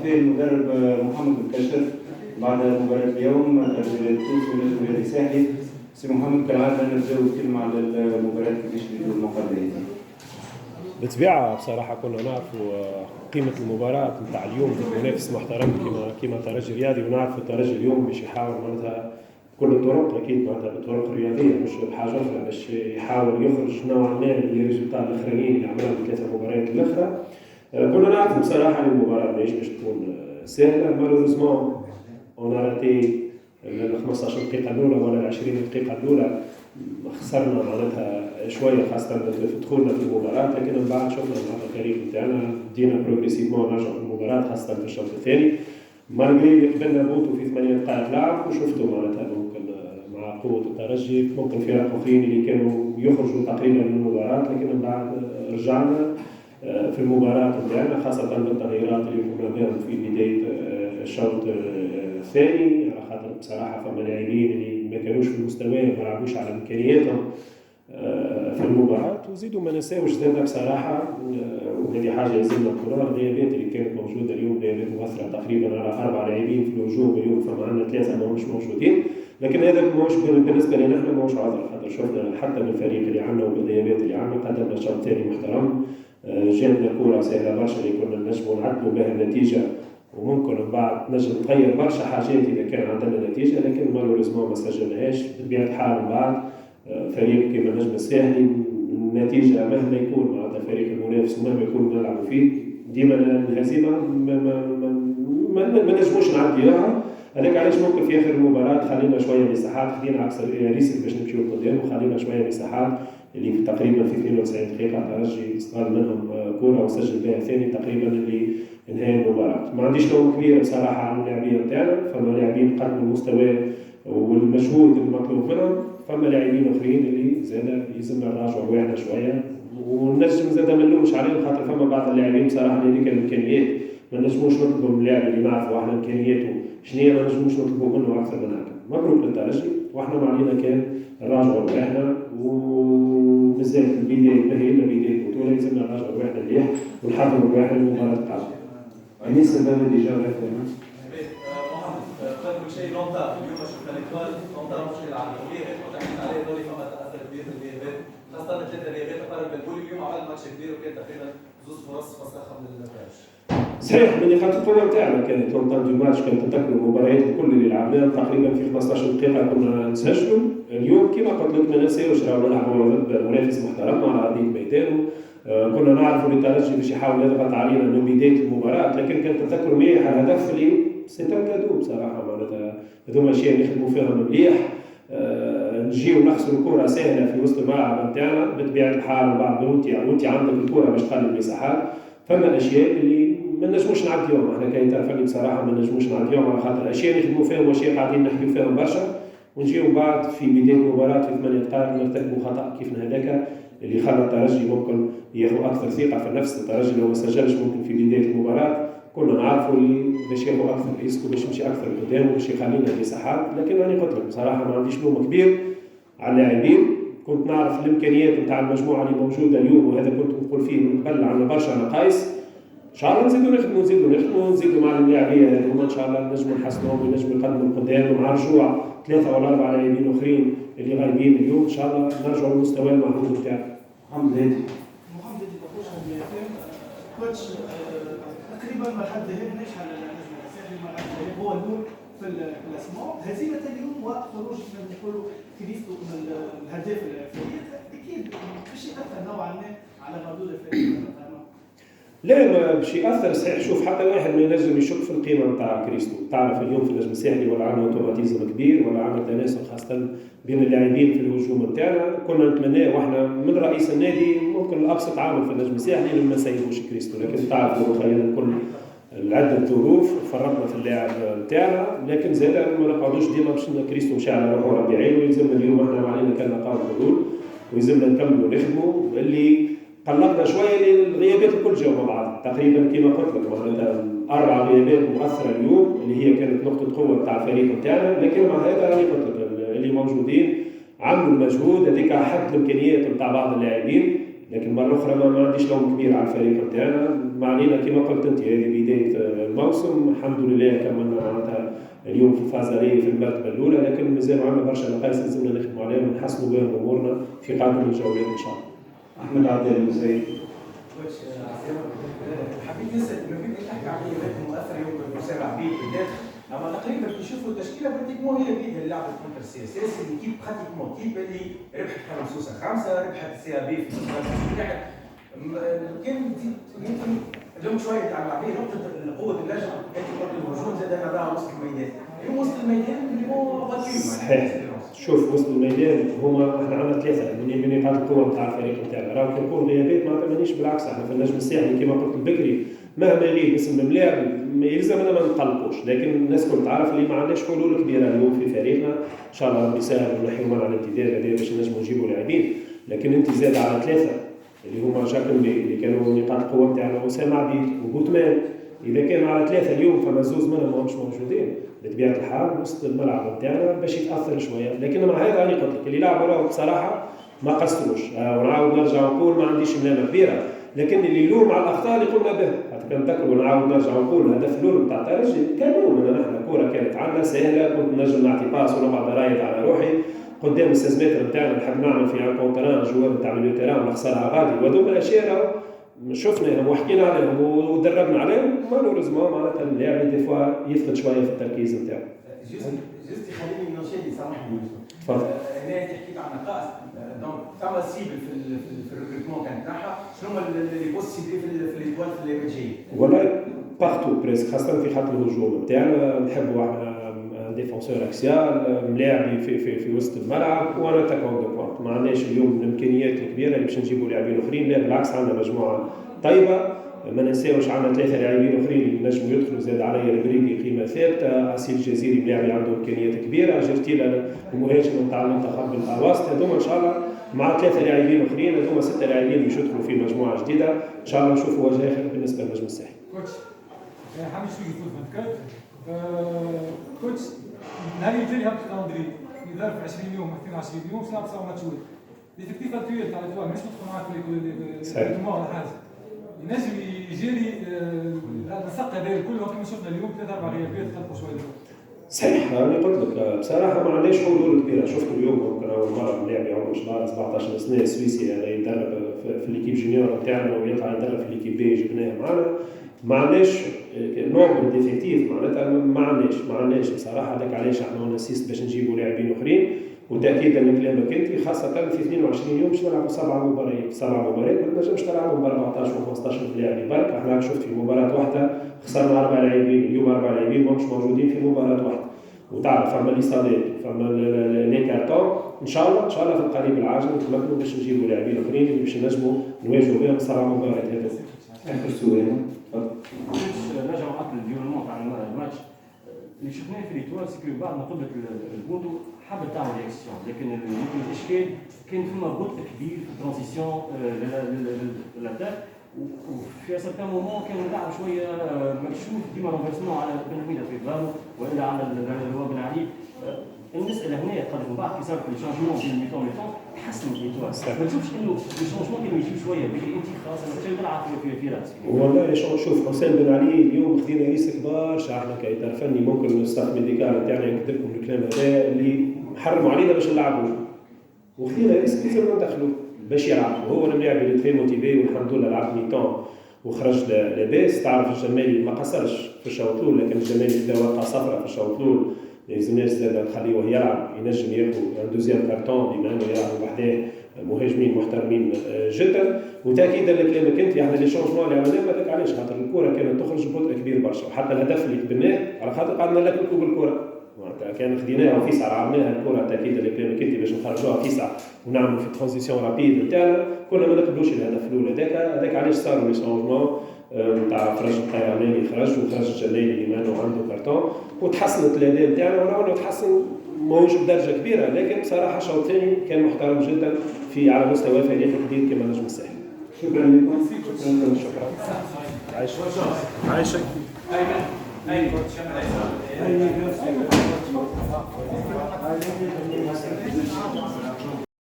في المدرب محمد الكشر بعد مباراة اليوم التونسي والنادي الساحلي. سي محمد كالعادة نبداو كلمة على المباراة كيفاش تجدوا المقابلة. بالطبيعة بصراحة كنا نعرفوا قيمة المباراة نتاع اليوم ضد منافس محترم كما الترجي الرياضي، ونعرف الترجي اليوم باش يحاول معناتها كل الطرق أكيد معناتها بالطرق الرياضية مش بحاجة أخرى باش يحاول يخرج نوعا ما من الريزلتات الأخرانيين اللي عملها في 3 مباريات الأخرى. كنا نعرف بصراحة أن المباراة ماهيش باش تكون سهلة. مالوريزمون اون راتي ال 15 دقيقة الأولى ولا ال 20 دقيقة الأولى، خسرنا معناتها شويه خاصه في دخولنا في المباراه، لكن من بعد شفنا مع الفريق بتاعنا بدينا بروغريسيفمون نرجعوا في المباراه خاصه في الشوط الثاني. مالغري قبلنا بوتو في 8 دقائق لعب وشفتوا معناتها ممكن مع قوه الترجي ممكن فرق اخرين اللي كانوا يخرجوا تقريبا من المباراه، لكن من بعد رجعنا في المباراه بتاعنا خاصه بالتغييرات اللي قمنا بهم في بدايه الشوط الثاني، على خاطر بصراحه فما لاعبين اللي ما كانوش في المستوى ما لعبوش على امكانياتهم في المباراة. وزيدوا ما نساوش زادة بصراحة، وهذه حاجة يلزمنا نقولها، الغيابات اللي كانت موجودة اليوم غيابات مؤثرة تقريبا على 4 لاعبين في الهجوم، اليوم فما عندنا 3 ما همش موجودين، لكن هذا ماهوش بالنسبة لنا احنا ماهوش عذر، خاطر شفنا حتى من الفريق اللي عندنا وبالغيابات اللي عندنا قدمنا شوط ثاني محترم. جاتنا كورة سهلة برشا اللي كنا نجموا نعدلوا بها النتيجة، وممكن من بعد نجم نغير برشا حاجات إذا كان عندنا نتيجة، لكن مالوريزمون ما سجلناهاش. بطبيعة الحال من بعد فريق كما النجم الساحلي النتيجة مهما يكون معناتها فريق المنافس ومهما يكون نلعبوا فيه ديما الهزيمة ما نجموش نعديوها. هذاك علاش ممكن في آخر المباراة خلينا شوية مساحات، خدينا عكس ريسك باش نمشيو لقدام وخلينا شوية مساحات اللي في تقريبا في 92 دقيقة الترجي استغل منهم كورة وسجل بها ثاني تقريبا اللي انهى المباراة. ما عنديش لوم كبير بصراحة على اللاعبين نتاعنا، فما لاعبين قدموا المستوى والمجهود المطلوب منهم، فما لاعبين اخرين اللي زاد يلزمنا نراجعوا واحنا شويه ونجم زاد ما نلومش عليهم، خاطر فما بعض اللاعبين بصراحه اللي هذيك الامكانيات ما نجموش نطلبوا من اللاعب اللي نعرفوا احنا امكانياته شنو ما نجموش نطلبوا منه اكثر من هكا. مبروك للترجي، واحنا ما علينا كان نراجعوا واحنا، ومازال البدايه ماهي الا بدايه البطوله، يلزمنا نراجعوا واحنا مليح ونحضروا واحنا المباراه القادمه. أنيس الباب ديجا ريفيرنس كل شيء لونتا اليوم شفنا الكوال لونتا مشكلة على الغيابات وتحكينا عليه دوري فما تأثر كبير في الغيابات، خاصة 3 غيابات تقرب الجول اليوم عمل ماتش كبير وكان تقريبا 2 فرص فسخهم للنتائج. صحيح من نقاط القوة نتاعنا كانت لونتان دو ماتش، كانت تذكر المباريات الكل اللي لعبناها تقريبا في 15 دقيقة كنا نسجلوا. اليوم كما قلت لك ما نساوش راهو نلعبوا ضد منافس محترم على أرضية ميدانه، كنا نعرفوا الترجي باش يحاول يضغط علينا من بداية المباراة، لكن كانت تذكر مليح الهدف اللي سيتان كادو بصراحة معناتها هذوما أشياء نخدموا فيهم مليح. نجيو نخسروا كرة سهلة في وسط الملعب نتاعنا بطبيعة الحال بعد وانت عندك الكرة باش تخلي المساحات، فما أشياء اللي ما نجموش نعديوهم احنا كيتعرفني بصراحة ما نجموش نعديوهم، على خاطر أشياء نخدموا فيهم وأشياء قاعدين نحكيو فيهم برشا، ونجيو بعد في بداية المباراة في 8 دقائق نرتكبوا خطأ كيف هذاك اللي خلى الترجي ممكن ياخذ أكثر ثقة في النفس. الترجي لو ما سجلش ممكن في بداية المباراة كنا نعرفوا اللي باش ياخذ اكثر ريسك وباش يمشي اكثر قدام وباش يخلينا مساحات، لكن انا قلت لك بصراحه ما عنديش لوم كبير على اللاعبين، كنت نعرف الامكانيات نتاع المجموعه اللي موجوده اليوم، وهذا كنت نقول فيه من قبل عندنا برشا نقائص، ان شاء الله نزيدوا نخدموا نزيدوا مع اللاعبيه هذوما ان شاء الله نجموا نحسنوهم ونجموا نقدموا قدام مع رجوع 3 ولا 4 لاعبين اخرين اللي غايبين اليوم ان شاء الله نرجعوا للمستوى المحمود نتاعنا. محمد هادي كوتش تقريبا ما حد يهمنيش على النجم الساحلي، ما حد هو النور في الاسماء. هزيمه اليوم وخروج نقولوا كريستو من الهداف الفريق اكيد باش ياثر نوعا ما على مردود الفريق. لا باش ياثر صحيح. شوف حتى واحد ما ينجم يشك في القيمه نتاع كريستو، تعرف اليوم في النجم الساحلي ولا عندنا اوتوماتيزم كبير ولا عندنا تناسق خاصه بين اللاعبين في الهجوم نتاعنا، كنا نتمناه واحنا من رئيس النادي ممكن الابسط عامل في النجم الساحلي لما سيبوش كريستو، لكن تعرفوا خلينا كل العدة ظروف فرطنا في اللاعب نتاعنا، لكن زاد ما نقعدوش ديما باش كريستو مشى على روحه ربي عينه، ويلزمنا اليوم احنا علينا كان نقاط حلول ويلزمنا نكملوا نخدموا. اللي قلقنا شويه الغيابات الكل جاوا مع بعض تقريبا كما قلت لك، معناتها 4 غيابات مؤثره اليوم اللي هي كانت نقطه قوه نتاع الفريق نتاعنا، لكن مع هذا راني قلت لك اللي موجودين عملوا المجهود هذيك حد الامكانيات نتاع بعض اللاعبين لكن مرة أخرى ما عنديش لوم كبير على الفريق نتاعنا، ما علينا كما قلت أنت هذه بداية الموسم، الحمد لله كملنا معناتها اليوم في الفازالية في المرتبة الأولى، لكن مازال عندنا برشا نقايص لازمنا نخدموا عليهم ونحسنوا بهم أمورنا في قادم الجولات إن شاء الله. أحمد عادل المسيد. حبيت نسال ما بين تحكي على غيابات مؤثره يوم وسام عبيد بالذات، اما تقريبا كي نشوفوا التشكيله براتيكمون هي بيدها اللي لعبت كونتر سي اس اس، ليكيب براتيكمون كيب اللي ربحت خمسوسه خمسه، ربحت السي ا بي في واحد. كان يمكن لهم شويه تاع العبيد نقطه قوه اللجنه كانت قبل الهجوم زاد نراها وسط الميدان، اليوم وسط الميدان اللي هو غطيو صحيح. شوف وسط الميدان هما احنا عندنا ثلاثه من نقاط القوه نتاع الفريق نتاعنا، راهو كي نقول غيابات معناتها مانيش بالعكس، احنا في النجم الساحلي كما قلت البكري مهما يغيب اسم ملاعب ما يلزمنا ما نقلقوش، لكن الناس كل تعرف اللي ما عندناش حلول كبيره اليوم في فريقنا، ان شاء الله ربي يسهل ونحيو منع الامتداد هذا باش نجموا نجيبوا لاعبين، لكن انت زاد على ثلاثه اللي هما جاكمبي اللي كانوا نقاط القوه نتاعنا وسام عبيد وبوتمان، اذا كانوا على ثلاثه اليوم فما زوز منهم ماهمش موجودين بطبيعه الحال وسط الملعب نتاعنا باش يتاثر شويه، لكن مع هذا انا قلت لك اللي لعبوا راهو بصراحه ما قصروش، ونعاود نرجع نقول ما عنديش ملامه كبيره، لكن اللي يلوم على الاخطاء اللي قمنا بها، حتى كان نذكروا ونعاود نرجع نقول الهدف الاول نتاع الترجي كان لومنا نحن، كوره كانت عندنا سهله كنت نجم نعطي باس ونقعد رايد على روحي قدام ال6 متر نتاعنا نحب نعمل في ان كونتران جوار نتاع ميليو تيران ونخسرها غادي، وهذوما الاشياء شفناهم وحكينا عليهم ودربنا عليهم، مالوريزمون معناتها اللاعب دي فوا يفقد شويه في التركيز نتاعو. جست خليني نشيد سامحني. تفضل. هنا انت حكيت عن نقاص، دونك ثم سيبل في الريكروتمون كان تاعها، شنو هما اللي بوسيبل في الايطوال في اللي جاي؟ والله بارتو بريسك خاصة في خط الهجوم نتاعنا نحبوا احنا ديفونسور اكسيال ملاعب في وسط الملعب وانا تاكون دو بوانت، ما عندناش اليوم الامكانيات الكبيره اللي باش نجيبوا لاعبين اخرين، لا بالعكس عندنا مجموعه طيبه، ما ننساوش عندنا 3 لاعبين اخرين اللي نجموا يدخلوا، زاد عليا البريكي قيمه ثابته، اسيل الجزيري ملاعب عنده امكانيات كبيره، جرتيلا المهاجم نتاع المنتخب الاواسط، هذوما ان شاء الله مع 3 لاعبين اخرين هذوما 6 لاعبين باش يدخلوا في مجموعه جديده، ان شاء الله نشوفوا وجه اخر بالنسبه للنجم الساحلي. كوتش حميد شوقي فوت 24 كوتش نهار الجاي هبط الكالندري في ظرف 20 يوم 22 يوم ساعه 9 ماتشات ليفيكتيف الكبير تاع الاطوال مش ندخل معاك في الجمهور ولا حاجه ينجم يجري النسق هذا كله كما شفنا اليوم 3 4 غيابات خلقوا شويه. صحيح انا قلت لك بصراحه ما عندناش حلول كبيره، شفت اليوم ممكن اول مره لاعب عمره 17 سنه سويسي هذا يدرب في ليكيب جونيور نتاعنا ويطلع يدرب في ليكيب بي جبناه معنا، ما عندناش نوع من ديفيكتيف معناتها ما عندناش بصراحه، هذاك علاش احنا نسيست باش نجيبوا لاعبين اخرين، وتاكيدا لكلامك انت خاصه في 22 يوم باش نلعبوا 7 مباريات ما تنجمش تلعبوا ب 14 و 15 لاعب برك، احنا شفت في مباراه واحده خسرنا 4 لاعبين، اليوم 4 لاعبين ماهمش موجودين في مباراه واحده، وتعرف فما ليصابات فما لي كارتون، ان شاء الله في القريب العاجل نتمكنوا باش نجيبوا لاعبين اخرين اللي باش نجموا نواجهوا بهم 7 مباريات هذا. اخر سؤال. نرجع نعطل الديورمون تاع الماتش اللي شفناه في ليتوال سكو بعد ما قبلت البوتو حبت تعمل رياكسيون، لكن الاشكال كان فما بطء كبير في الترانزيسيون للاتاك، وفي سيرتان مومون كان اللعب شويه مكشوف ديما رونفيرسمون على بن حميده في ظهره والا على الهواء بن علي. المساله هنا قد من بعد كي صار في الشانجمون في الميتون تحسن ليتوال، ما تشوفش انه الشانجمون كانوا يجيو شويه بكري انت خلاص انا تلعب في راسك. والله شوف حسين بن علي اليوم خذينا ريسك برشا احنا كاطار فني، ممكن الستاف ميديكال نتاعنا يكتب لكم الكلام هذا اللي حرموا علينا باش نلعبوا، وخذينا ريسك لازم ندخلوه باش يلعب، وهو اللاعب اللي تري موتيفي والحمد لله لعب ميتون وخرج لاباس. تعرف الجمالي ما قصرش في الشوط الاول، لكن الجمالي بدا ورقه صفراء في الشوط الاول، لازمناش زاد نخليه يلعب ينجم ياخذ ان دوزيام كارتون بما انه يلعب وحده، مهاجمين محترمين جدا. وتاكيدا لكلامك انت احنا لي شونجمون اللي عملناهم هذاك علاش خاطر الكره كانت تخرج ببطء كبير برشا، وحتى الهدف اللي قبلناه على خاطر قعدنا نلكلكوا بالكره كان خديناها وفيسع عملناها الكره تاكيدا لكلامك انت باش نخرجوها فيسع ونعملوا في ترانزيسيون رابيد نتاعنا، كنا ما نقبلوش الهدف الاول هذاك علاش صاروا لي شونجمون نتاع فرج الطيراني خرج وخرج الجلالي اللي مانو عنده كارتون، وتحسنت الاداء نتاعنا ولو تحسن ماهوش بدرجه كبيره، لكن بصراحه الشوط الثاني كان محترم جدا في على مستوى فريق كبير كما نجم الساحل. شكرا لكم. شكرا. عايشك. ايمن